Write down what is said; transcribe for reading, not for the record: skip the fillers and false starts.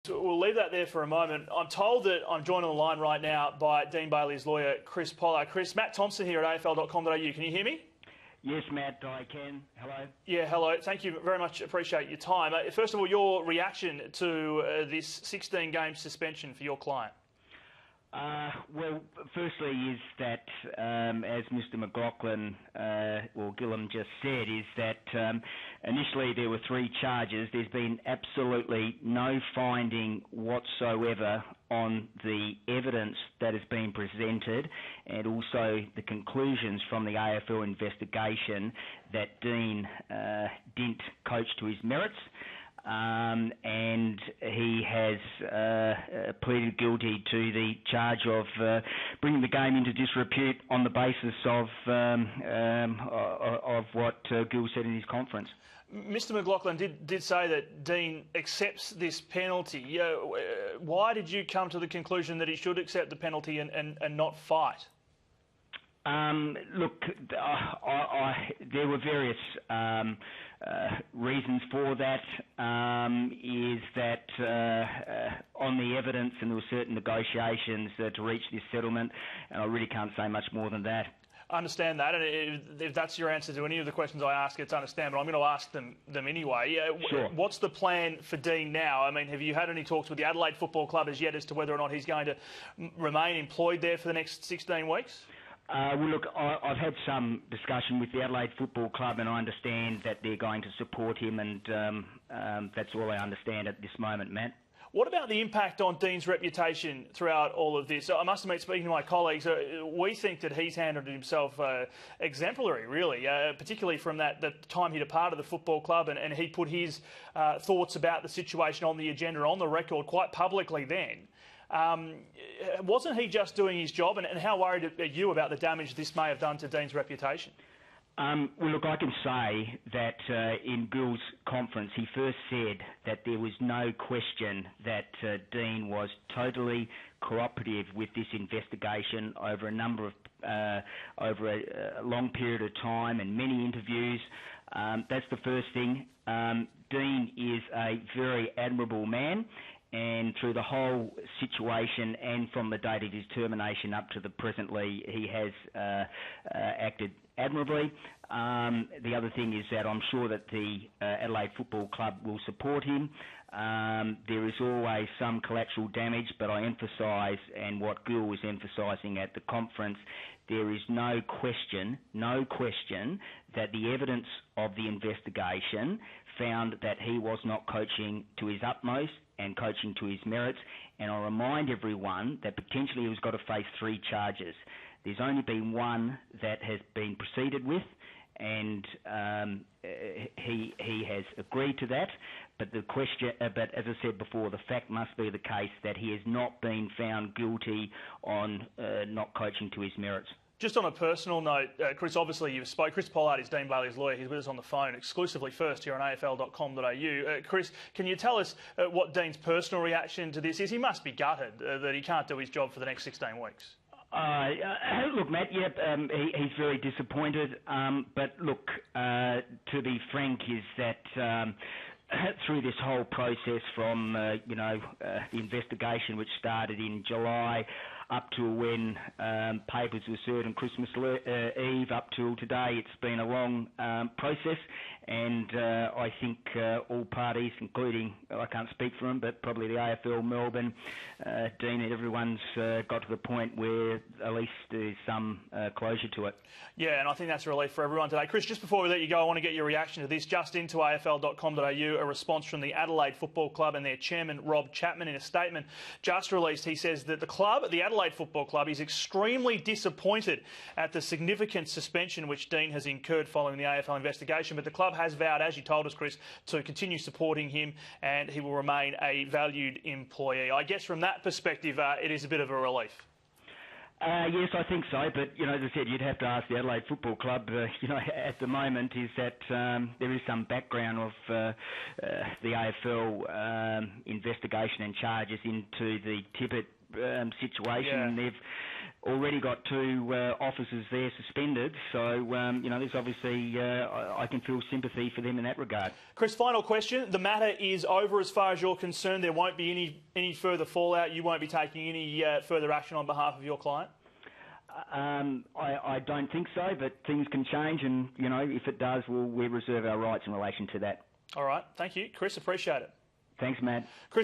We'll leave that there for a moment. I'm told that I'm joined on the line right now by Dean Bailey's lawyer, Chris Pollard. Chris, Matt Thompson here at AFL.com.au. Can you hear me? Yes, Matt, I can. Hello. Yeah, hello. Thank you very much. Appreciate your time. First of all, your reaction to this 16-game suspension for your client. Well, firstly is that, as Mr McLaughlin, or Gillum just said, is that initially there were 3 charges. There's been absolutely no finding whatsoever on the evidence that has been presented, and also the conclusions from the AFL investigation that Dean didn't coach to his merits. And he has pleaded guilty to the charge of bringing the game into disrepute on the basis of what Gill said in his conference. Mr McLaughlin did say that Dean accepts this penalty. Why did you come to the conclusion that he should accept the penalty and not fight? Look, there were various reasons for that. Is that on the evidence, and there were certain negotiations to reach this settlement, and I really can't say much more than that. I understand that, and if that's your answer to any of the questions I ask, it's understand, but I'm going to ask them anyway. Sure. What's the plan for Dean now? I mean, have you had any talks with the Adelaide Football Club as yet as to whether or not he's going to remain employed there for the next 16 weeks? Well, look, I've had some discussion with the Adelaide Football Club, and I understand that they're going to support him, and that's all I understand at this moment, Matt. What about the impact on Dean's reputation throughout all of this? I must admit, speaking to my colleagues, we think that he's handled himself exemplary, really, particularly from the time he departed the football club, and he put his thoughts about the situation on the agenda, on the record, quite publicly then. Wasn't he just doing his job, and how worried are you about the damage this may have done to Dean's reputation? Well, look, I can say that in Gill's conference, he first said that there was no question that Dean was totally cooperative with this investigation over a number of over a long period of time and many interviews. That's the first thing. Dean is a very admirable man, and through the whole situation and from the date of his termination up to the presently, he has acted admirably. The other thing is that I'm sure that the Adelaide Football Club will support him. There is always some collateral damage, but I emphasise, and what Gill was emphasising at the conference, there is no question that the evidence of the investigation found that he was not coaching to his utmost and coaching to his merits. And I remind everyone that potentially he's got to face 3 charges. There's only been one that has been proceeded with, and he has agreed to that. But the question, but as I said before, the fact must be the case that he has not been found guilty on not coaching to his merits. Just on a personal note, Chris, obviously you've spoke. Chris Pollard is Dean Bailey's lawyer. He's with us on the phone exclusively first here on AFL.com.au. Chris, can you tell us what Dean's personal reaction to this is? He must be gutted that he can't do his job for the next 16 weeks. Look, Matt, he's very disappointed. But look, to be frank, is that through this whole process from, the investigation which started in July up to when papers were served on Christmas Eve up till today, it's been a long process, and I think all parties, including, I can't speak for them, but probably the AFL, Melbourne, Dean, everyone's got to the point where at least there's some closure to it. Yeah, and I think that's a relief for everyone today. Chris, just before we let you go, I want to get your reaction to this. Just into AFL.com.au, a response from the Adelaide Football Club and their chairman, Rob Chapman, in a statement just released. He says that the club, the Adelaide Football Club, is extremely disappointed at the significant suspension which Dean has incurred following the AFL investigation, but the club has vowed, as you told us, Chris, to continue supporting him, and he will remain a valued employee. I guess from that perspective, it is a bit of a relief. Yes, I think so, but, as I said, you'd have to ask the Adelaide Football Club, at the moment, is that there is some background of the AFL investigation and charges into the Tippett situation. Yeah. And already got 2 officers there suspended, so there's obviously I can feel sympathy for them in that regard. Chris, final question. The matter is over as far as you're concerned. There won't be any further fallout. You won't be taking any further action on behalf of your client? I don't think so, but things can change, and if it does, we reserve our rights in relation to that. All right. Thank you, Chris. Appreciate it. Thanks, Matt. Chris